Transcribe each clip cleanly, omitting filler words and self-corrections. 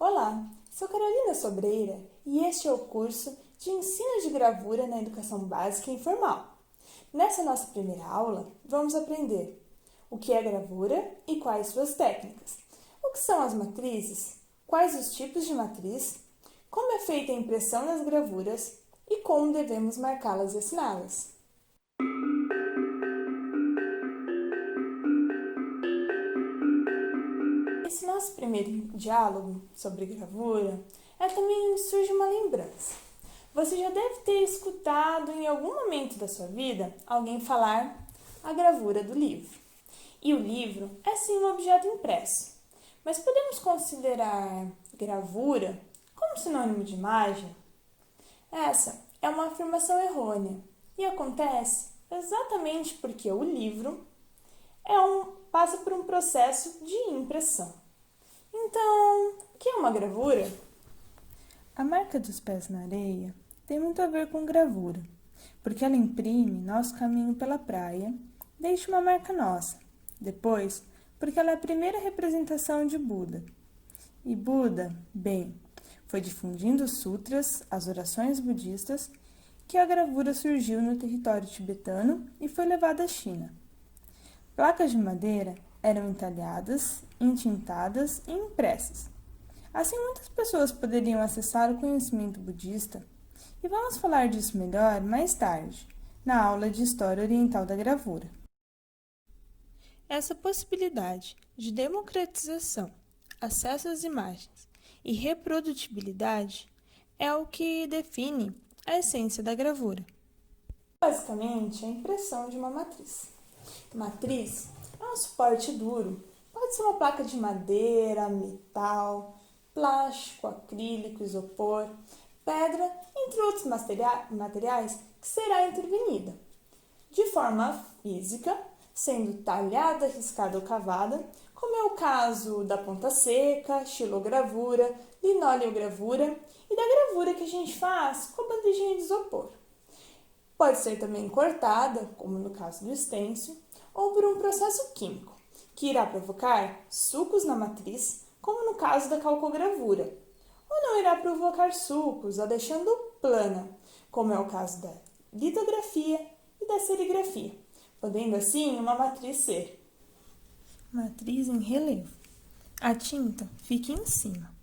Olá, sou Carolina Sobreira e este é o curso de Ensino de Gravura na Educação Básica e Informal. Nessa nossa primeira aula, vamos aprender o que é gravura e quais suas técnicas, o que são as matrizes, quais os tipos de matriz, como é feita a impressão nas gravuras e como devemos marcá-las e assiná-las. Esse nosso primeiro diálogo sobre gravura é também onde surge uma lembrança. Você já deve ter escutado em algum momento da sua vida alguém falar a gravura do livro. E o livro é sim um objeto impresso, mas podemos considerar gravura como sinônimo de imagem? Essa é uma afirmação errônea e acontece exatamente porque o livro passa por um processo de impressão. Então, o que é uma gravura? A marca dos pés na areia tem muito a ver com gravura, porque ela imprime nosso caminho pela praia, deixa uma marca nossa. Depois, porque ela é a primeira representação de Buda. E Buda, bem, foi difundindo os sutras, as orações budistas, que a gravura surgiu no território tibetano e foi levada à China. Placas de madeira eram entalhadas, entintadas e impressas. Assim, muitas pessoas poderiam acessar o conhecimento budista, e vamos falar disso melhor mais tarde, na aula de História Oriental da Gravura. Essa possibilidade de democratização, acesso às imagens e reprodutibilidade é o que define a essência da gravura. Basicamente, a impressão de uma matriz. Matriz é um suporte duro. Pode ser uma placa de madeira, metal, plástico, acrílico, isopor, pedra, entre outros materiais que será intervenida. De forma física, sendo talhada, riscada ou cavada, como é o caso da ponta seca, xilogravura, linoleogravura e da gravura que a gente faz com a bandejinha de isopor. Pode ser também cortada, como no caso do estêncil, ou por um processo químico, que irá provocar sucos na matriz, como no caso da calcogravura, ou não irá provocar sucos, a deixando plana, como é o caso da litografia e da serigrafia, podendo assim uma matriz ser matriz em relevo. A tinta fica em cima.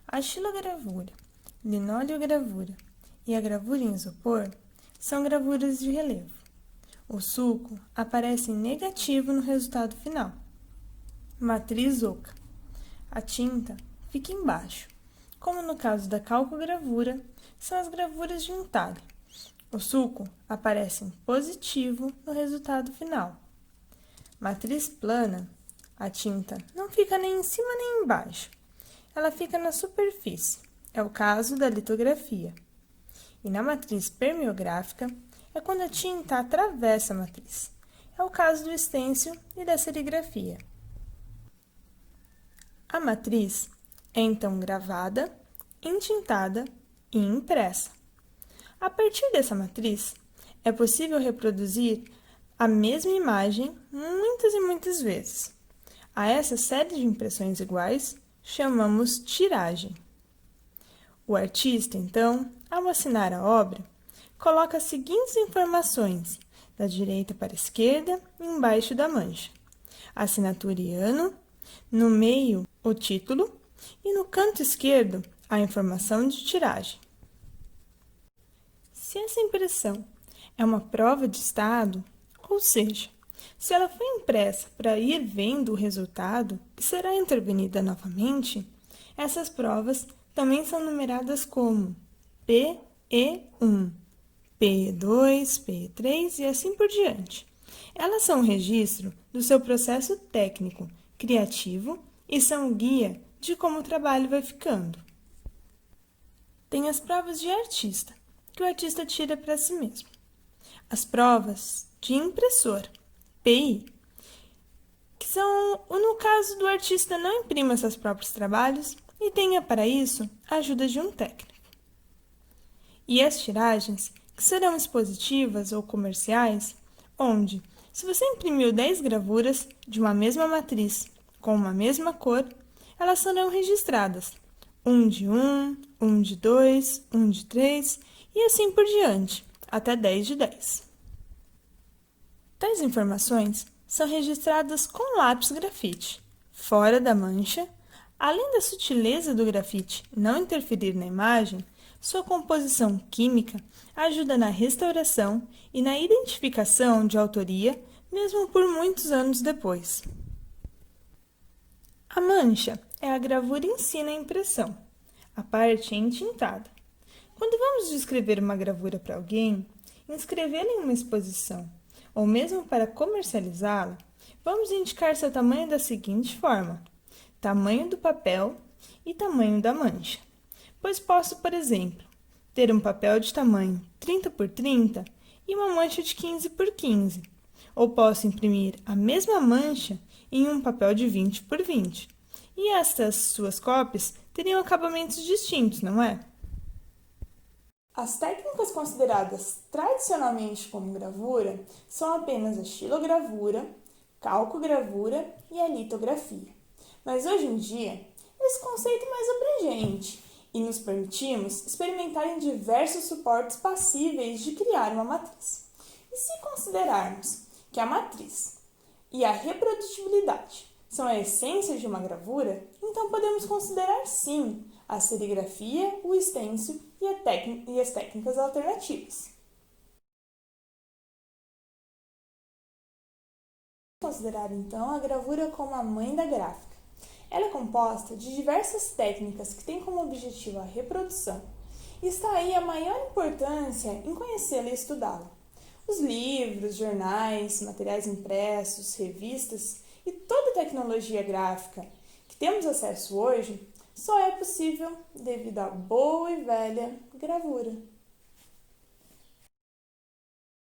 A xilogravura, linoleogravura e a gravura em isopor são gravuras de relevo. O sulco aparece em negativo no resultado final. Matriz oca. A tinta fica embaixo. Como no caso da calcogravura, são as gravuras de entalhe. O sulco aparece em positivo no resultado final. Matriz plana. A tinta não fica nem em cima nem embaixo. Ela fica na superfície. É o caso da litografia. E na matriz permeográfica é quando a tinta atravessa a matriz. É o caso do estêncil e da serigrafia. A matriz é então gravada, entintada e impressa. A partir dessa matriz, é possível reproduzir a mesma imagem muitas e muitas vezes. A essa série de impressões iguais, chamamos tiragem. O artista, então, ao assinar a obra, coloca as seguintes informações, da direita para a esquerda, embaixo da mancha. Assinatura e ano, no meio, o título, e no canto esquerdo, a informação de tiragem. Se essa impressão é uma prova de estado, ou seja, se ela foi impressa para ir vendo o resultado e será intervenida novamente, essas provas também são numeradas como PE1, PE2, PE3 e assim por diante. Elas são um registro do seu processo técnico, criativo e são um guia de como o trabalho vai ficando. Tem as provas de artista, que o artista tira para si mesmo. As provas de impressor, PI, que são, no caso do artista não imprima seus próprios trabalhos e tenha para isso a ajuda de um técnico. E as tiragens, que serão expositivas ou comerciais, onde, se você imprimiu 10 gravuras de uma mesma matriz com uma mesma cor, elas serão registradas, um de 1, um de 2, um de 3 e assim por diante, até 10 de 10. Tais informações são registradas com lápis grafite, fora da mancha. Além da sutileza do grafite não interferir na imagem, sua composição química ajuda na restauração e na identificação de autoria, mesmo por muitos anos depois. A mancha é a gravura em si na impressão. A parte é entintada. Quando vamos descrever uma gravura para alguém, inscrevê-la em uma exposição, ou mesmo para comercializá-la, vamos indicar seu tamanho da seguinte forma: tamanho do papel e tamanho da mancha. Pois posso, por exemplo, ter um papel de tamanho 30 por 30 e uma mancha de 15 por 15. Ou posso imprimir a mesma mancha em um papel de 20 por 20. E estas suas cópias teriam acabamentos distintos, não é? As técnicas consideradas tradicionalmente como gravura são apenas a xilogravura, calcogravura e a litografia. Mas hoje em dia, esse conceito é mais abrangente e nos permitimos experimentar em diversos suportes passíveis de criar uma matriz. E se considerarmos que a matriz e a reprodutibilidade são a essência de uma gravura, então podemos considerar sim a serigrafia, o stencil e as técnicas alternativas. Considerar então a gravura como a mãe da gráfica. Ela é composta de diversas técnicas que têm como objetivo a reprodução. E está aí a maior importância em conhecê-la e estudá-la. Os livros, jornais, materiais impressos, revistas e toda a tecnologia gráfica que temos acesso hoje só é possível devido à boa e velha gravura.